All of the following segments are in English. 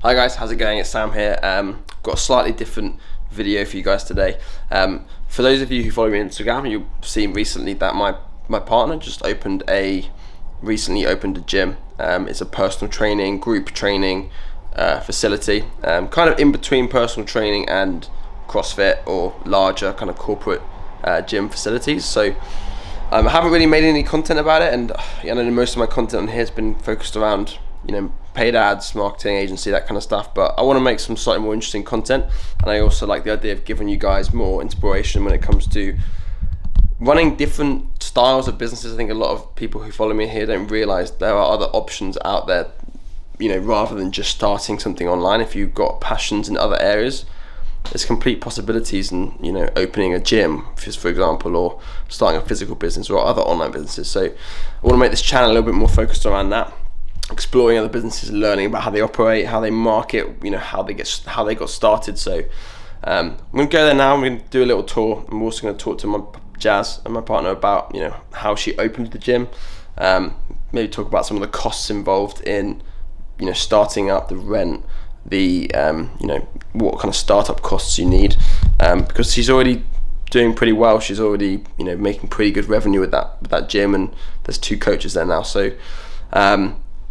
Hi guys, how's it going? It's Sam here. Got a slightly different video for you guys today. For those of you who follow me on Instagram, you've seen recently that my partner just recently opened a gym. It's a personal training, group training facility, kind of in between personal training and CrossFit or larger kind of corporate gym facilities. So I haven't really made any content about it, and I know most of my content on here has been focused around, you know, paid ads, marketing agency, that kind of stuff, but I want to make some slightly more interesting content, and I also like the idea of giving you guys more inspiration when it comes to running different styles of businesses. I think a lot of people who follow me here don't realize there are other options out there, you know, rather than just starting something online. If you've got passions in other areas, there's complete possibilities in, you know, opening a gym, for example, or starting a physical business or other online businesses. So I want to make this channel a little bit more focused around that, exploring other businesses, learning about how they operate, how they market, you know, how they got started. So I'm gonna go there now. I'm gonna do a little tour. I'm also gonna talk to my Jazz and my partner about, you know, how she opened the gym. Maybe talk about some of the costs involved in, you know, starting up, the rent, the you know, what kind of startup costs you need, because she's already doing pretty well. She's already, you know, making pretty good revenue with that gym, and there's 2 coaches there now. So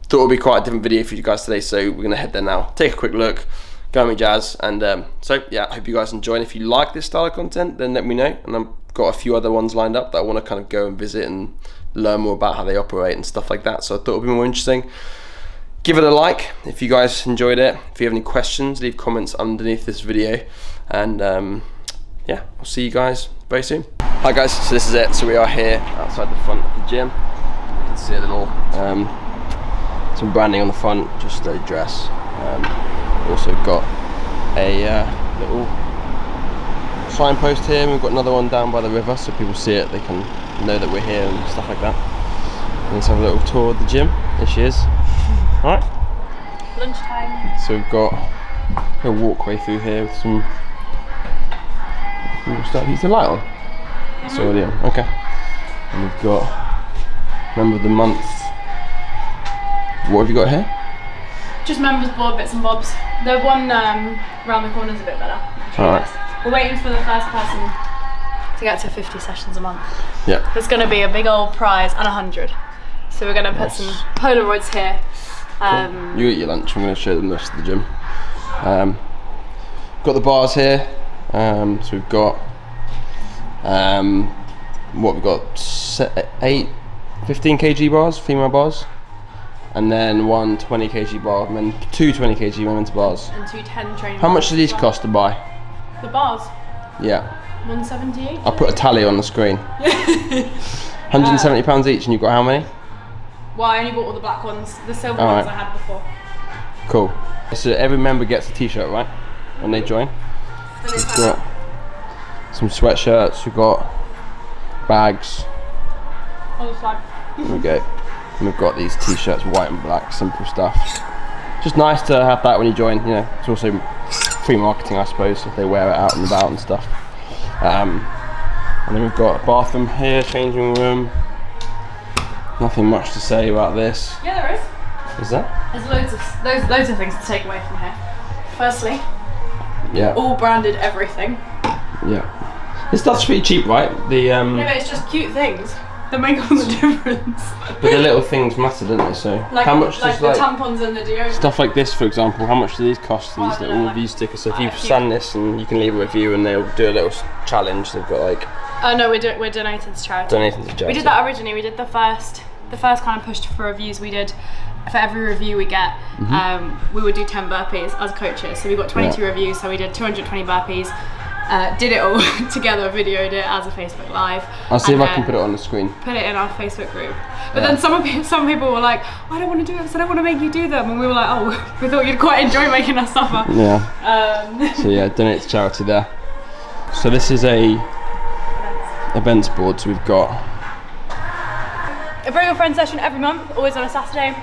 thought it would be quite a different video for you guys today, so we're gonna head there now, take a quick look, go and meet Jazz, and so yeah, I hope you guys enjoy. And if you like this style of content, then let me know, and I've got a few other ones lined up that I want to kind of go and visit and learn more about how they operate and stuff like that. So I thought it would be more interesting. Give it a like if you guys enjoyed it. If you have any questions, leave comments underneath this video, and yeah, I'll see you guys very soon. Hi guys, so this is it. So we are here outside the front of the gym. You can see a little some branding on the front, just a dress. Also got a little signpost here, and we've got another one down by the river, so people see it, they can know that we're here and stuff like that. And let's have a little tour of the gym. There she is. Alright. Lunchtime. So we've got a walkway through here with some. We'll start. Use the light on. It's already on. Okay. And we've got member of the month. What have you got here? Just members board bits and bobs. The one round the corner is a bit better. Alright. We're waiting for the first person to get to 50 sessions a month. Yeah. There's going to be a big old prize and 100. So we're going to put some Polaroids here. Cool. You eat your lunch. I'm going to show them the rest of the gym. Got the bars here. So we've got what we've got 8 15 kg bars, female bars, and then 1 20 kg bar, and then 2 20 kg women's bars. And 2 10 training. How much do these cost to buy? The bars? Yeah. 178. I'll put a tally on the screen. £170 each, and you've got how many? Well, I only bought all the black ones. The silver ones I had before. Cool. So every member gets a t-shirt, right? When they join. We've got some sweatshirts, we've got bags. Other side. Okay. And we've got these t-shirts, white and black, simple stuff. Just nice to have that when you join, you know. It's also free marketing, I suppose, if they wear it out and about and stuff. And then we've got a bathroom here, changing room. Nothing much to say about this. Yeah, there is. Is there? There's loads of things to take away from here. Firstly, yeah, all branded everything. Yeah. This stuff's pretty cheap, right? The Yeah, but it's just cute things that make all the difference. But the little things matter, don't they? So like, how much does the tampons and the deodorant? Stuff like this, for example, how much do these cost? These Oh, little review stickers. So if you scan this, and you can leave a review, and they'll do a little challenge. They've got like. Oh no, we're donating to charity. Donating to charity. We did that originally. We did the first kind of push for reviews. We did for every review we get, we would do 10 burpees as coaches. So we got 22 reviews. So we did 220 burpees. Did it all together, videoed it as a Facebook Live. I'll see if I can put it on the screen. Put it in our Facebook group. But then some people were like, I don't want to do it, so I don't want to make you do them. And we were like, oh, we thought you'd quite enjoy making us suffer. Yeah. So yeah, donate to charity there. So this is a events board. So we've got a bring a friend session every month, always on a Saturday.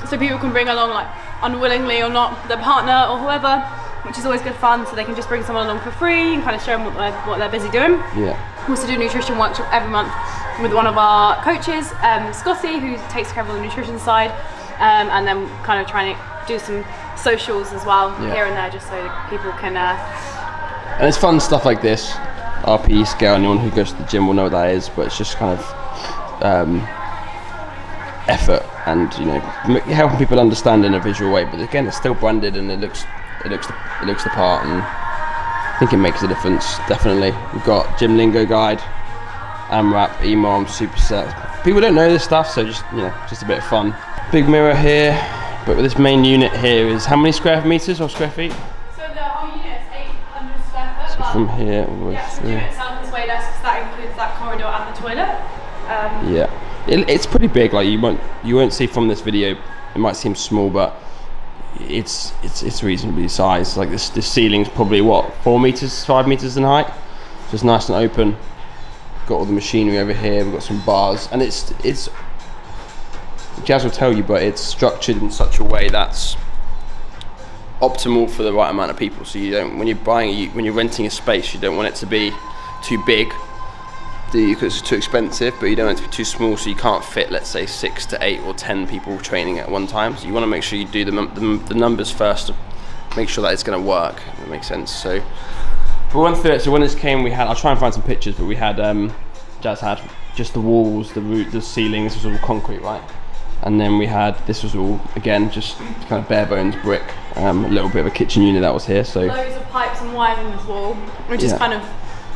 So people can bring along, like, unwillingly or not, their partner or whoever, which is always good fun, so they can just bring someone along for free and kind of show them what they're busy doing. Yeah. We also do a nutrition workshop every month with one of our coaches, Scotty, who takes care of the nutrition side, and then kind of trying to do some socials as well, here and there, just so people can. And it's fun stuff like this. RPE scale. Anyone who goes to the gym will know what that is, but it's just kind of effort and helping people understand in a visual way. But again, it's still branded and it looks the part, and I think it makes a difference. Definitely, we've got gym lingo guide, AMRAP, EMOM, superset. People don't know this stuff, so just a bit of fun. Big mirror here, but with this main unit here is how many square meters or square feet? So the whole unit is 800 square foot. So from here all the way the through. unit itself is way less because that includes that corridor and the toilet. It's pretty big. Like you won't see from this video. It might seem small, but it's reasonably sized. Like this ceiling's probably 4 meters, 5 meters in height. Just nice and open. Got all the machinery over here. We've got some bars, and it's Jazz will tell you, but it's structured in such a way that's optimal for the right amount of people. So you don't, when you're renting a space, you don't want it to be too big, because it's too expensive, but you don't want it to be too small, so you can't fit, let's say, 6 to 8 or 10 people training at one time. So you want to make sure you do the numbers first to make sure that it's going to work. If that makes sense. So we went through it. So when this came, we had, I'll try and find some pictures, but we had Jazz had just the walls, the roof, the ceiling. This was all concrete, right? And then we had, this was all, again, just kind of bare bones brick. A little bit of a kitchen unit that was here. So loads of pipes and wires on this wall, which is kind of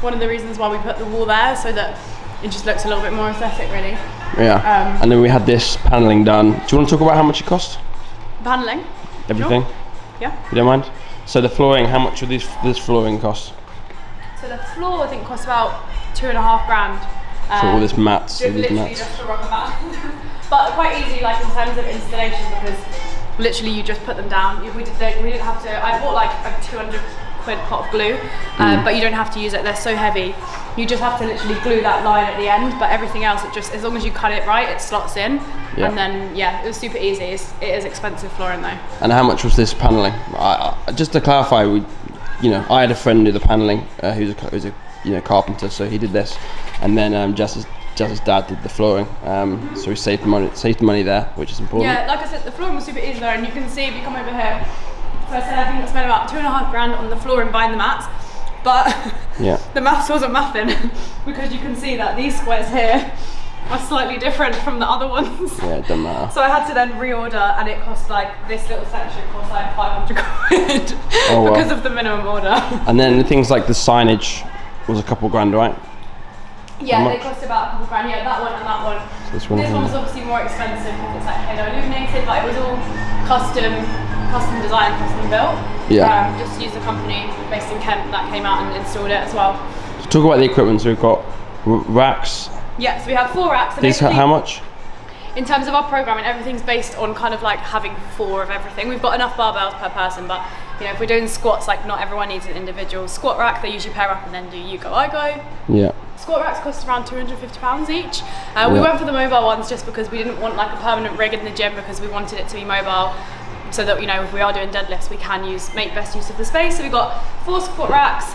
one of the reasons why we put the wall there, so that it just looks a little bit more aesthetic, really. Yeah. And then we had this paneling done. Do you want to talk about how much it cost? Paneling? Everything? Sure. Yeah. You don't mind? So the flooring, how much would this flooring cost? So the floor, I think, cost about $2.5 grand. For all this mats, literally just a rubber mat. But quite easy, like in terms of installation, because literally you just put them down. We didn't have to. I bought like a 200 quid pot of glue, but you don't have to use it. They're so heavy. You just have to literally glue that line at the end. But everything else, it just, as long as you cut it right, it slots in. Yeah. And then it was super easy. It is expensive flooring though. And how much was this paneling? Just to clarify, I had a friend who did the paneling, who's a carpenter, so he did this, and then Jazz's dad did the flooring, so we saved money there, which is important. Yeah, like I said, the flooring was super easy there, and you can see if you come over here. So I said I think I spent about $2.5 grand on the flooring buying the mats, but the maths wasn't mathing because you can see that these squares here are slightly different from the other ones. Yeah, it doesn't matter. So I had to then reorder, and it cost like, this little section cost like 500 quid because of the minimum order. And then things like the signage was a couple grand, right? Yeah, they cost about a couple grand. Yeah, that one and that one. So this one's obviously more expensive because it's like halo illuminated, but it was all custom designed, custom built. Yeah. Just used a company based in Kent that came out and installed it as well. So talk about the equipment. So we've got racks. Yeah, so we have 4 racks. These how much? In terms of our programming, everything's based on kind of like having 4 of everything. We've got enough barbells per person, but if we're doing squats, like not everyone needs an individual squat rack. They usually pair up and then do you go, I go. Yeah. Squat racks cost around £250 each. We went for the mobile ones just because we didn't want like a permanent rig in the gym, because we wanted it to be mobile, so that if we are doing deadlifts, we can make best use of the space. So we got 4 squat racks.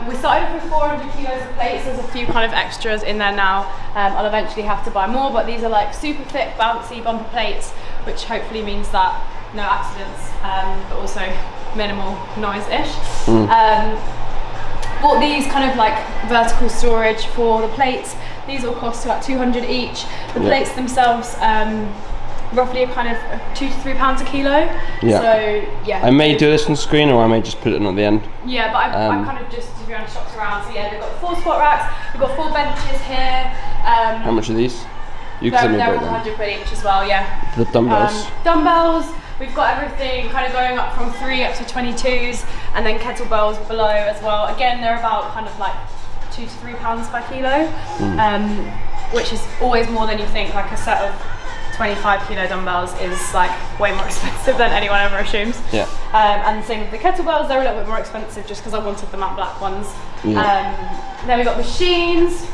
We started off with 400 kilos of plates. There's a few kind of extras in there now. I'll eventually have to buy more, but these are like super thick, bouncy bumper plates, which hopefully means that no accidents, but also minimal noise-ish. Bought these kind of like vertical storage for the plates. These all cost about 200 each. The plates themselves, roughly a kind of £2 to £3 a kilo. Yeah. So I may do this on screen, or I may just put it in at the end. Yeah, but I kind of just, to be honest, shopped around. So yeah, we've got 4 squat racks. We've got 4 benches here. How much are these? They're 100 quid each as well. Yeah. The dumbbells. Dumbbells. We've got everything kind of going up from 3 up to 22s, and then kettlebells below as well. Again, they're about kind of like £2 to £3 per kilo, which is always more than you think. Like a set of 25 kilo dumbbells is like way more expensive than anyone ever assumes. Yeah. And the same with the kettlebells, they're a little bit more expensive just because I wanted the matte black ones. Yeah. Then we've got machines.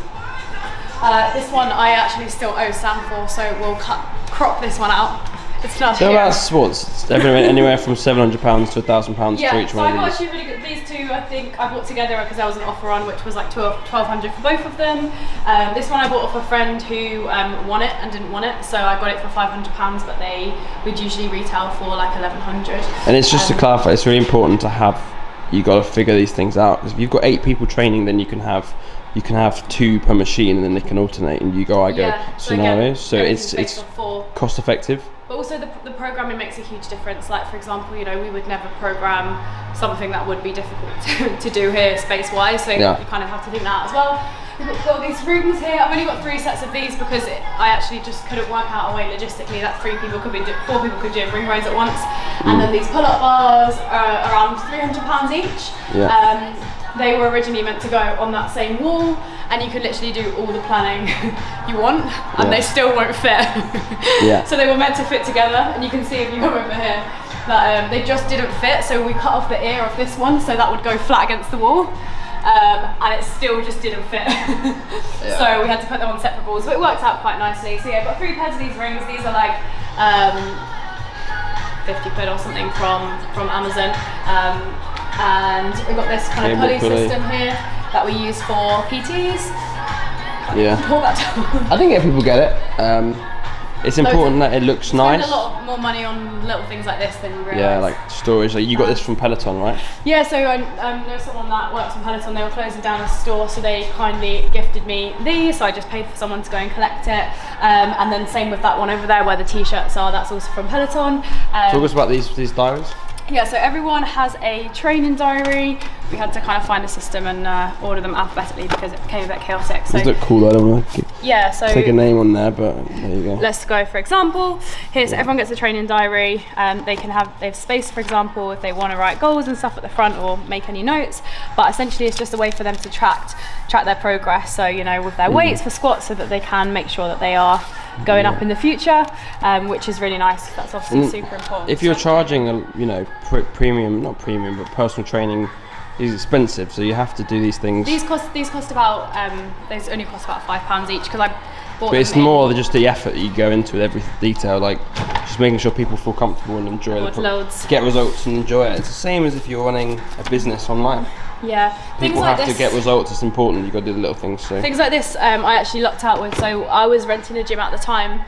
This one I actually still owe Sam for, so we'll crop this one out. It's not. So that's what's anywhere from £700 to £1,000 for each so one I got of these. actually really good. These two, I think I bought together because there was an offer on, which was like £1,200 for both of them. This one I bought off a friend who won it and didn't want it, so I got it for £500. But we'd usually retail for like £1,100. And it's just to clarify, it's really important to have. You got to figure these things out, because if you've got 8 people training, then you can have 2 per machine, and then they can alternate, and you go I go scenarios. So it's cost effective. But also the programming makes a huge difference. Like for example, you know, we would never program something that would be difficult to do here space-wise, so you kind of have to do that as well. We've got these rooms here. I've only got 3 sets of these because I actually just couldn't work out a way logistically that 4 people could do ring rows at once. And then these pull-up bars are around £300 each. They were originally meant to go on that same wall, and you could literally do all the planning you want, and they still won't fit. So they were meant to fit together, and you can see if you come over here that they just didn't fit. So we cut off the ear of this one, so that would go flat against the wall. And it still just didn't fit. So we had to put them on separate balls, but it worked out quite nicely. So yeah, I've got 3 pairs of these rings. These are like 50 quid or something from Amazon. And we've got this kind of pulley system here that we use for PTs. Pull that down. I think people get it. It's important that it looks nice. Spend a lot more money on little things like this than you realise. Yeah, like storage. Like you got this from Peloton, right? Yeah, so I know someone that works on Peloton. They were closing down a store, so they kindly gifted me these. So I just paid for someone to go and collect it. And then same with that one over there where the t-shirts are. That's also from Peloton. Talk us about these diaries. Yeah, so everyone has a training diary. We had to kind of find a system and order them alphabetically because it became a bit chaotic. So these look cool. I don't want to take a name on there, but there you go. Let's go for example. Here, so everyone gets a training diary. They have space, for example, if they want to write goals and stuff at the front or make any notes. But essentially, it's just a way for them to track their progress. So you know, with their weights for squats, so that they can make sure that they are going up in the future, which is really nice. That's obviously super important. If you're charging premium, not premium, but personal training is expensive, so you have to do these things. These cost about these only cost about £5 each because I bought them. But it's more than just the effort that you go into with every detail, like just making sure people feel comfortable and enjoy get results and enjoy it. It's the same as if you're running a business online. Yeah, people have to get results. It's important. You've got to do the little things. So things like this, I actually lucked out with. So I was renting a gym at the time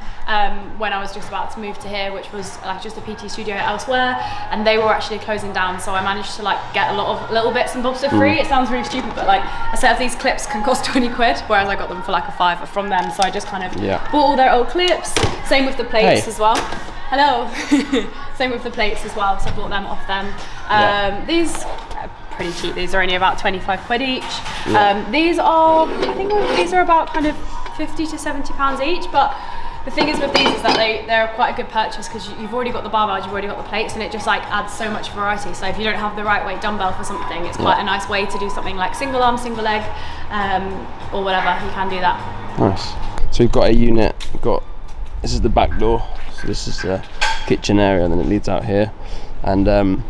when I was just about to move to here, which was like just a PT studio elsewhere, and they were actually closing down. So I managed to like get a lot of little bits and bobs for free. It sounds really stupid, but like a set of these clips can cost 20 quid, whereas I got them for like a £5 from them. So I just kind of bought all their old clips. Same with the plates as well. Hello. Same with the plates as well. So I bought them off them. These. Pretty cheap. These are only about 25 quid each. These are, I think these are about kind of 50 to 70 pounds each, but the thing is with these is that they're quite a good purchase because you've already got the barbells, you've already got the plates, and it just like adds so much variety. So if you don't have the right weight dumbbell for something, it's quite a nice way to do something like single arm, single leg, or whatever. You can do that. Nice. So we've got a unit. This is the back door. So this is the kitchen area, and then it leads out here, and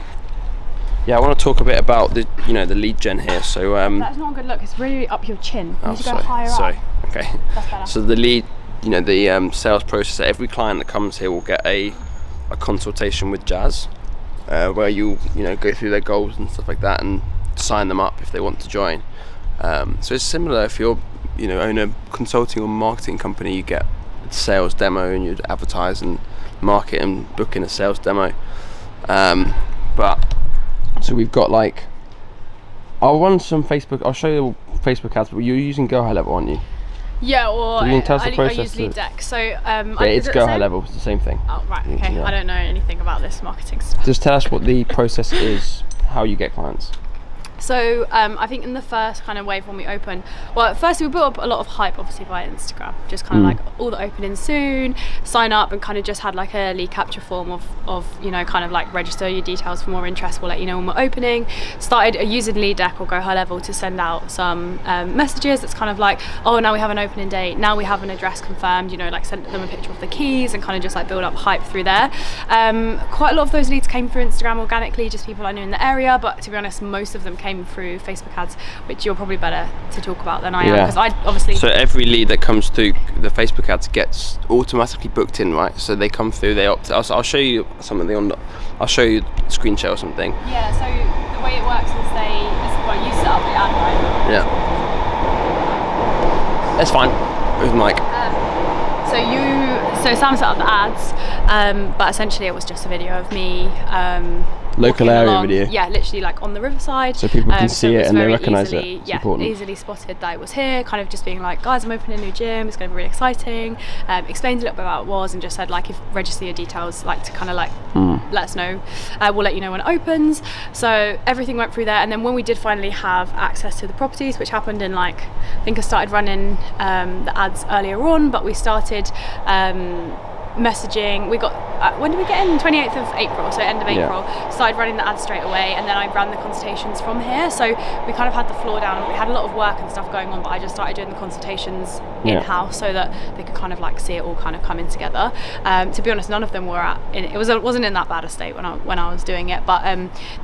yeah, I want to talk a bit about the lead gen here. So that's not a good look. It's really up your chin. You need to go higher up. Okay. That's better. So the lead, the sales process. Every client that comes here will get a consultation with Jazz, where you go through their goals and stuff like that, and sign them up if they want to join. So it's similar if you're own a consulting or marketing company. You get a sales demo and you'd advertise and market and book in a sales demo. But so we've got I'll run some Facebook. I'll show you Facebook ads. But you're using Go High Level, aren't you? Yeah, or I use Lead Deck. So it's Go High Level. It's the same thing. Oh right, okay. Yeah. I don't know anything about this marketing stuff. Just tell us what the process is. How you get clients. So I think in the first kind of wave when we opened, well at first we built up a lot of hype obviously via Instagram, just kind of like all the opening soon, sign up, and kind of just had like a lead capture form of kind of like register your details for more interest, we'll let you know when we're opening. Started using Lead Deck or Go High Level to send out some messages that's kind of like, oh now we have an opening date, now we have an address confirmed, like send them a picture of the keys and kind of just like build up hype through there. Quite a lot of those leads came through Instagram organically, just people I knew in the area, but to be honest most of them came came through Facebook ads, which you're probably better to talk about than I am, because I obviously. So every lead that comes through the Facebook ads gets automatically booked in, right? So they come through, they opt. I'll show you something on. I'll show you a screen share or something. Yeah. So the way it works is you set up the ad, right? Yeah. That's fine with Mike. So Sam set up the ads, but essentially it was just a video of me. Local area video. Yeah, literally like on the riverside. So people can see it and they recognise it. It's yeah, important. Easily spotted that it was here, kind of just being like, guys, I'm opening a new gym, it's going to be really exciting. Explained a little bit about what it was and just said like, if register your details, like to kind of like let us know. We'll let you know when it opens. So everything went through there, and then when we did finally have access to the properties, which happened in like, I think I started running the ads earlier on, but we started messaging. We got when did we get in? 28th of April, so end of April. Started running the ads straight away, and then I ran the consultations from here. So we kind of had the floor down, and we had a lot of work and stuff going on, but I just started doing the consultations in-house so that they could kind of like see it all kind of coming together. To be honest, none of them were wasn't in that bad a state when I was doing it, but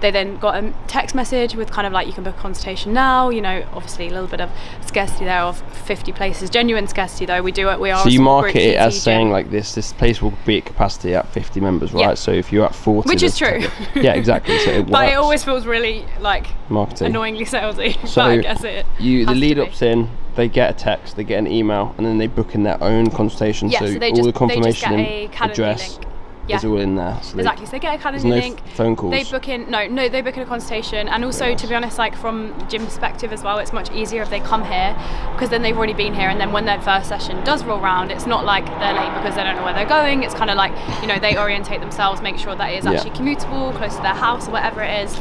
they then got a text message with kind of like, you can book a consultation now, you know, obviously a little bit of scarcity there of 50 places, genuine scarcity though. We are so you market it as saying like this place will be at capacity at 50 members, right? Yeah. So if you're at 40, which is true. Yeah, exactly. So it but it always feels really like marketing, annoyingly salesy. So but I guess it the lead opts in, they get a text, they get an email, and then they book in their own consultation. Yeah, so they all just, the confirmation they just get a and address link. is all in there. So exactly. So they get a calendar link. Phone calls. They book in. No, they book in a consultation. And also, to be honest, like from gym perspective as well, it's much easier if they come here, because then they've already been here. And then when their first session does roll round, it's not like they're late because they don't know where they're going. It's kind of like, you know, they orientate themselves, make sure that it is actually commutable, close to their house or whatever it is.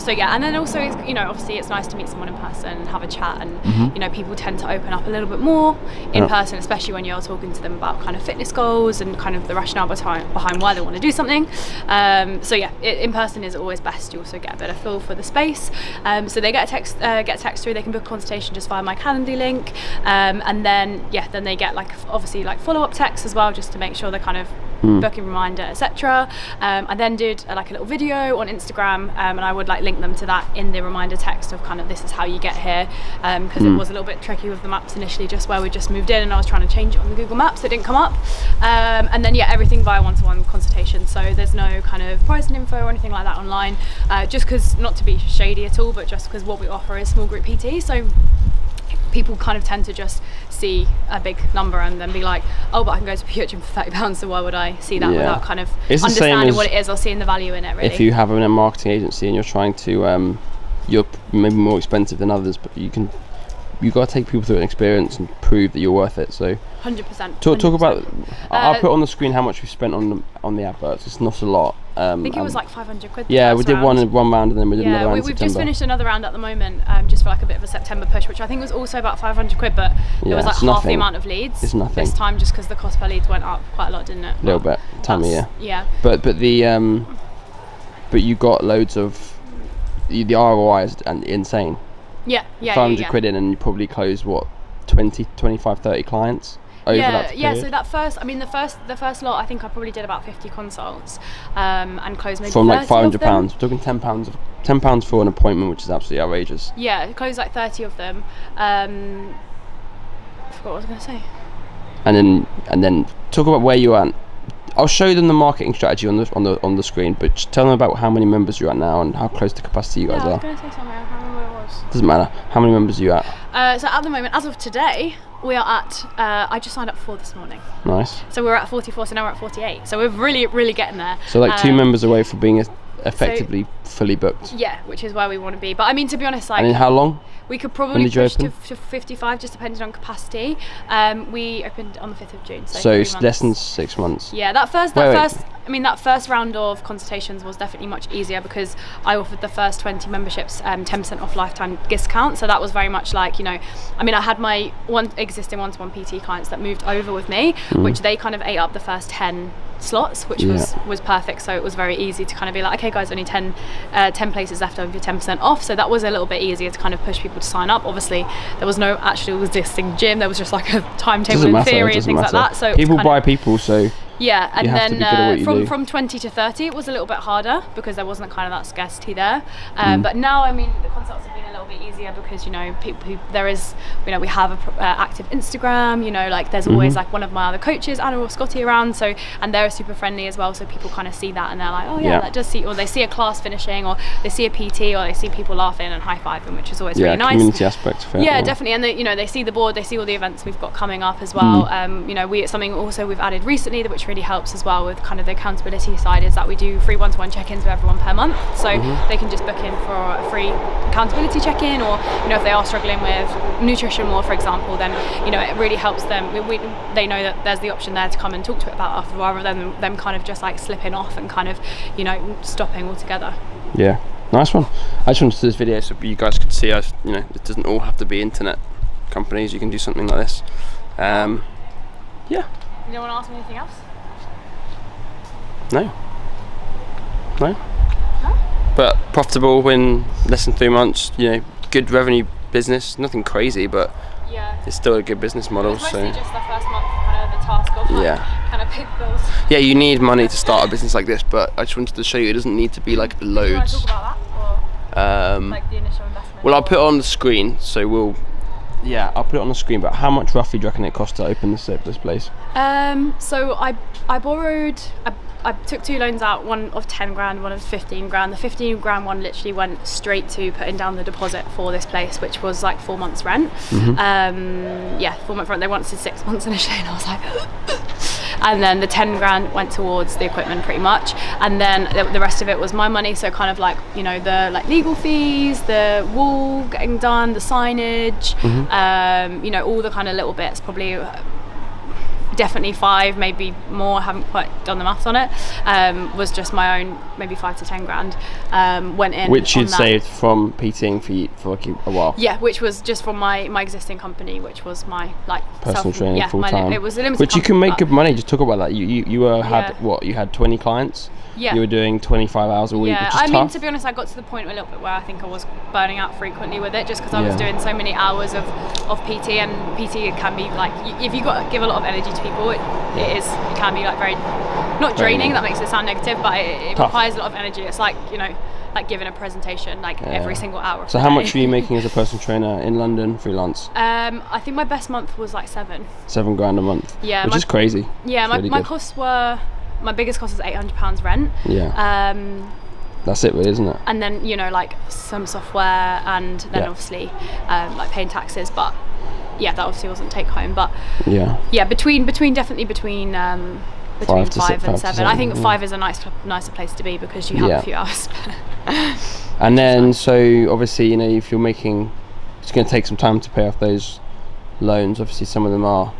So yeah, and then also, it's, you know, obviously it's nice to meet someone in person and have a chat. And you know, people tend to open up a little bit more in person, especially when you're talking to them about kind of fitness goals and kind of the rationale behind why they want to do something. So yeah, in person is always best. You also get a better feel for the space. So they get a text through. They can book a consultation just via my Calendly link, and then they get like obviously like follow-up texts as well, just to make sure they're kind of booking reminder, etc. I then did like a little video on Instagram, and I would like link them to that in the reminder text of kind of, this is how you get here, because it was a little bit tricky with the maps initially, just where we just moved in and I was trying to change it on the Google Maps, it didn't come up. And then everything via one-to-one consultation, so there's no kind of pricing info or anything like that online, just because, not to be shady at all, but just because what we offer is small group PT, so people kind of tend to just see a big number and then be like, oh, but I can go to PH for £30, so why would I see that without kind of understanding what it is or seeing the value in it, really. If you have a marketing agency and you're trying to you're maybe more expensive than others, but you've got to take people through an experience and prove that you're worth it. So 100%. Talk about. I'll put on the screen how much we spent on the adverts. It's not a lot. I think it was like 500 quid. Yeah, we did one round and then we did another round in we've September. just finished another round at the moment, just for like a bit of a September push, which I think was also about 500 quid, but it was like half the amount of leads. It's nothing this time, just because the cost per leads went up quite a lot, didn't it? A little bit, time of year. Yeah. But you got loads of the ROI is insane. Yeah. 500 quid in, and you probably closed what 20, 25, 30 clients. Over that period. So that first, I mean, the first lot, I think I probably did about 50 consults, and closed maybe from like £500. We're talking £10 for an appointment, which is absolutely outrageous. Yeah, closed like 30 of them. I forgot what I was going to say. And then talk about where you're at. I'll show them the marketing strategy on the screen, but just tell them about how many members you're at now and how close to capacity you guys are. I was going to say something. I can't remember what it was. Doesn't matter. How many members are you at? So at the moment, as of today, we are at, I just signed up for 4 this morning. Nice. So we were at 44, so now we're at 48. So we're really, really getting there. So like 2 members away from being effectively fully booked. Yeah, which is where we want to be. But I mean, to be honest, like... And in how long? We could probably push to 55, just depending on capacity. We opened on the 5th of June, so it's less than 6 months. Yeah, that first round of consultations was definitely much easier, because I offered the first 20 memberships 10% off lifetime discount. So that was very much like, you know, I mean, I had my existing one-to-one PT clients that moved over with me, which they kind of ate up the first 10 slots, which was perfect. So it was very easy to kind of be like, okay guys, only 10 places left over, 10% off. So that was a little bit easier to kind of push people to sign up. Obviously there was no actual existing gym, there was just like a timetable in theory and things like that. So people buy people, so Yeah, and You have to be good at what you do. from 20 to 30 it was a little bit harder because there wasn't kind of that scarcity there. But now, I mean, the consults have been a little bit easier because, you know, people who, there is, you know, we have a active Instagram, you know, like there's always like one of my other coaches, Anna or Scotty, around, so, and they're super friendly as well, so people kind of see that and they're like, oh yeah, that does see, or they see a class finishing, or they see a PT, or they see people laughing and high-fiving, which is always really nice. Community aspect of it. Yeah, definitely, and you know, they see the board, they see all the events we've got coming up as well. You know, it's something also we've added recently that which really helps as well with kind of the accountability side, is that we do free one-to-one check-ins with everyone per month, so they can just book in for a free accountability check-in, or, you know, if they are struggling with nutrition more, for example, then, you know, it really helps them. They know that there's the option there to come and talk to it about us, rather than them kind of just like slipping off and kind of, you know, stopping altogether. Yeah, nice one. I just wanted to do this video so you guys could see us, you know, it doesn't all have to be internet companies, you can do something like this. Yeah. You don't want to ask me anything else? No. But profitable in less than 3 months, you know, good revenue business, nothing crazy, but it's still a good business model. It's mostly just the first month, kind of the task of like, kind of pay the bills. Yeah, you need money to start a business like this, but I just wanted to show you it doesn't need to be like loads. Do you want to talk about that, or like the initial investment? Well, I'll put it on the screen, so I'll put it on the screen, but how much roughly do you reckon it cost to open this place? So I borrowed, I took 2 loans out, one of 10 grand, one of 15 grand. The 15 grand one literally went straight to putting down the deposit for this place, which was like 4 months rent. 4 months rent. They wanted 6 months initially, and I was like, and then the 10 grand went towards the equipment pretty much, and then the rest of it was my money, so kind of like, you know, the like legal fees, the wall getting done, the signage, you know, all the kind of little bits, probably definitely 5, maybe more, I haven't quite done the maths on it, was just my own, maybe 5 to 10 grand went in. Which you'd saved from PTing for like a while? Yeah, which was just from my existing company, which was my like personal training full time. It was a limited which you can make good money. Just talk about that. You had what? You had 20 clients? Yeah. You were doing 25 hours a week, which is tough. I mean, to be honest, I got to the point a little bit where I think I was burning out frequently with it, just because I was doing so many hours of PT, and PT can be like, if you got to give a lot of energy to people, it can be like very, not draining, that makes it sound negative, but it requires a lot of energy. It's like, you know, like giving a presentation like every single hour. So how much were you making as a personal trainer in London, freelance? I think my best month was like 7 grand a month. Yeah, which is crazy. Yeah, my costs were, my biggest cost was £800 rent. Yeah. That's it, really, isn't it? And then, you know, like some software, and then obviously like paying taxes, but that obviously wasn't take home. But between 5 and 7. I think 5 is a nicer place to be, because you have a few hours. And then, so obviously, you know, if you're making, it's going to take some time to pay off those loans. Obviously, some of them are,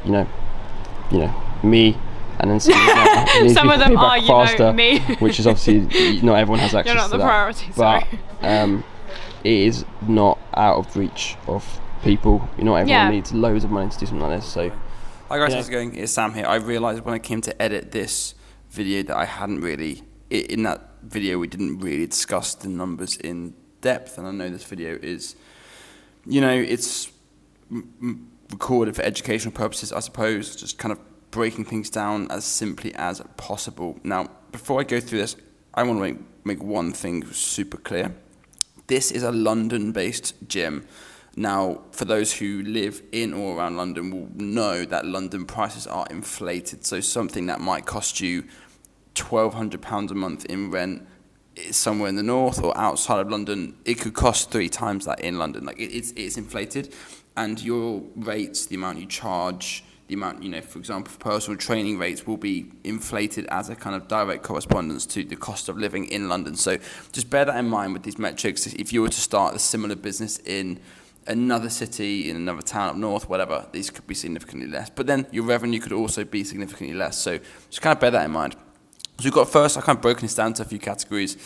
you know, me. And then some of them are, you know, me. Which is obviously, not everyone has access to that. You're not the priority, sorry. But it is not out of reach of people. Not everyone needs loads of money to do something like this. So, hi guys, how's it going? It's Sam here. I realised when I came to edit this video that I hadn't really, in that video we didn't really discuss the numbers in depth, and I know this video is, you know, it's recorded for educational purposes, I suppose, just kind of breaking things down as simply as possible. Now, before I go through this, I want to make one thing super clear. This is a London-based gym. Now, for those who live in or around London will know that London prices are inflated. So something that might cost you £1,200 a month in rent somewhere in the north or outside of London, it could cost 3 times that in London. Like it's inflated, and your rates, the amount you charge, the amount, you know, for example, personal training rates will be inflated as a kind of direct correspondence to the cost of living in London. So just bear that in mind with these metrics. If you were to start a similar business in another city, in another town up north, whatever, these could be significantly less. But then your revenue could also be significantly less. So just kind of bear that in mind. So we've got first, I've kind of broken this down to a few categories.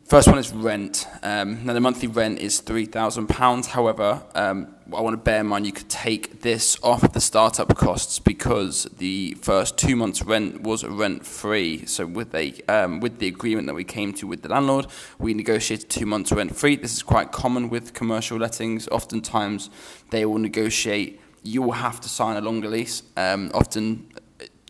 First one is rent. Now the monthly rent is £3,000. However, I want to bear in mind you could take this off of the startup costs, because the first 2 months rent was rent free. So with the agreement that we came to with the landlord, we negotiated 2 months rent free. This is quite common with commercial lettings. Oftentimes they will negotiate you will have to sign a longer lease. Often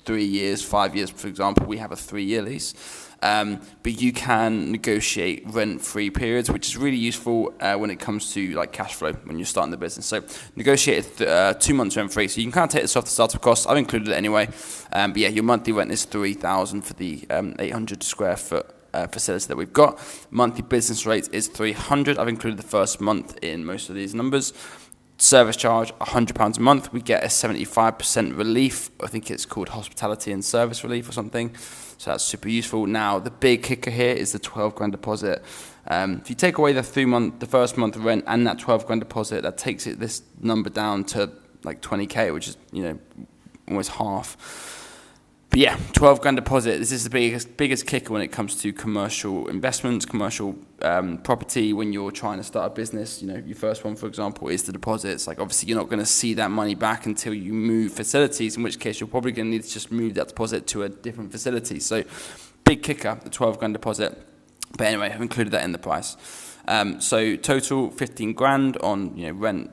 3 years, 5 years, for example. We have a 3-year lease. But you can negotiate rent-free periods, which is really useful when it comes to like cash flow when you're starting the business. So negotiate 2 months rent-free. So you can kind of take this off the startup costs. I've included it anyway. But yeah, your monthly rent is $3,000 for the 800 square foot facility that we've got. Monthly business rate is $300. I've included the first month in most of these numbers. Service charge, £100 a month. We get a 75% relief. I think it's called hospitality and service relief or something. So that's super useful. Now, the big kicker here is the 12 grand deposit. If you take away the first month rent and that 12 grand deposit, that takes this number down to like 20K, which is, almost half. But yeah, 12 grand deposit. This is the biggest kicker when it comes to commercial investments, commercial property. When you're trying to start a business, your first one, for example, is the deposits. Like, obviously, you're not going to see that money back until you move facilities, in which case you're probably going to need to just move that deposit to a different facility. So, big kicker, the 12 grand deposit. But anyway, I've included that in the price. So, total 15 grand on rent,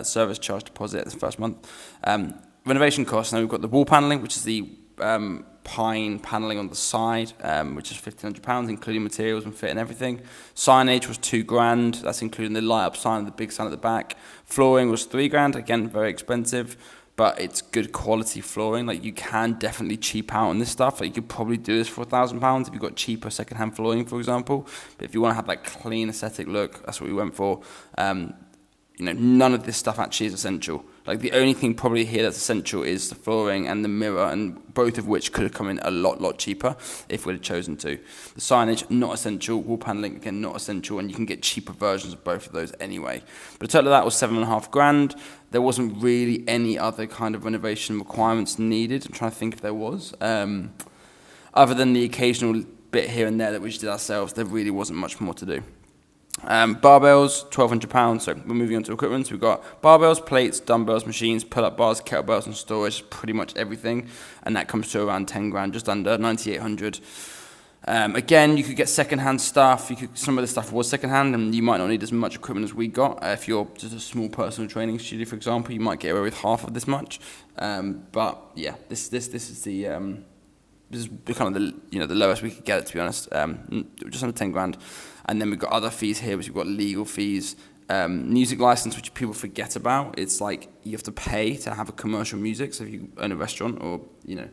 service charge, deposit this first month. Renovation costs. Now we've got the wall paneling, which is the pine paneling on the side, which is £1,500, including materials and fit and everything. Signage was 2 grand. That's including the light up sign, the big sign at the back. Flooring was 3 grand. Again, very expensive, but it's good quality flooring. Like, you can definitely cheap out on this stuff. Like, you could probably do this for £1,000 if you've got cheaper secondhand flooring, for example. But if you want to have that clean aesthetic look, that's what we went for. None of this stuff actually is essential. Like, the only thing probably here that's essential is the flooring and the mirror, and both of which could have come in a lot cheaper if we'd have chosen to. The signage, not essential. Wall paneling, again, not essential, and you can get cheaper versions of both of those anyway. But a total of that was 7.5 grand. There wasn't really any other kind of renovation requirements needed. I'm trying to think if there was. Other than the occasional bit here and there that we just did ourselves, there really wasn't much more to do. Barbells, £1,200. So we're moving on to equipment. So we've got barbells, plates, dumbbells, machines, pull-up bars, kettlebells, and storage. Pretty much everything, and that comes to around 10 grand, just under 9,800. Again, you could get second-hand stuff. Some of the stuff was second-hand, and you might not need as much equipment as we got. If you're just a small personal training studio, for example, you might get away with half of this much. But yeah, this is the this is kind of the lowest we could get it, to be honest. Just under 10 grand. And then we've got other fees here, which we've got legal fees, music license, which people forget about. It's like you have to pay to have a commercial music. So if you own a restaurant or a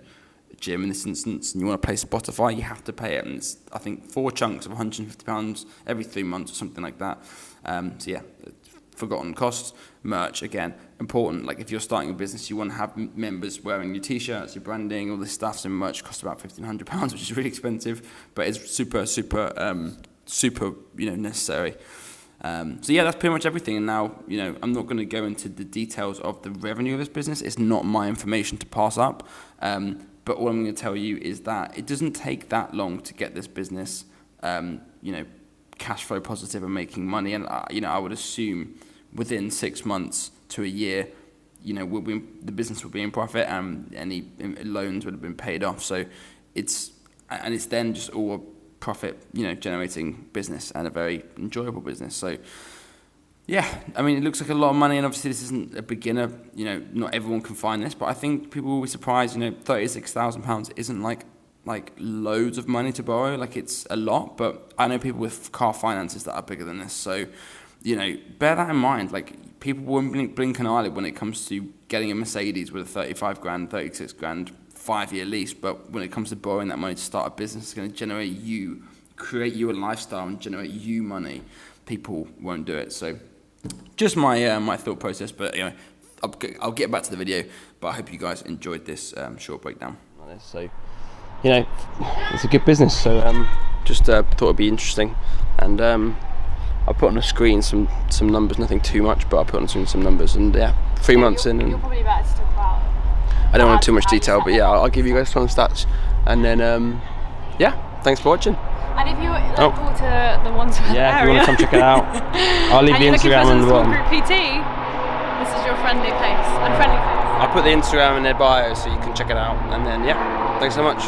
gym in this instance, and you want to play Spotify, you have to pay it. And it's, I think, 4 chunks of £150 every 3 months or something like that. So yeah, forgotten costs. Merch, again, important. Like, if you're starting a business, you want to have members wearing your t-shirts, your branding, all this stuff. So merch costs about £1,500, which is really expensive, but it's super necessary. So yeah, that's pretty much everything. And now, I'm not going to go into the details of the revenue of this business. It's not my information to pass up. But what I'm going to tell you is that it doesn't take that long to get this business, cash flow positive and making money. And I would assume within 6 months to a year, the business will be in profit and any loans would have been paid off. So it's then just all a profit, generating business, and a very enjoyable business. So yeah, I mean, it looks like a lot of money, and obviously this isn't a beginner, not everyone can find this, but I think people will be surprised, £36,000 isn't like loads of money to borrow. Like, it's a lot, but I know people with car finances that are bigger than this. So, bear that in mind. Like, people won't blink an eyelid when it comes to getting a Mercedes with a 35 grand, 36 grand, 5-year lease, but when it comes to borrowing that money to start a business, it's going to create you a lifestyle and generate you money. People won't do it. So just my thought process, but I'll get back to the video, but I hope you guys enjoyed this short breakdown. So it's a good business, so just thought it'd be interesting, and I put on a screen some numbers, nothing too much, but I put on some numbers, and 3 months in, and you're probably better to talk about. I don't want too much detail, but yeah, I'll give you guys some stats, and then thanks for watching. And if you go to the Wandsworth area, if you want to come check it out, I'll leave the Instagram on the bottom. Group PT, this is your friendly place, unfriendly place. I'll put the Instagram in their bio so you can check it out, and then thanks so much.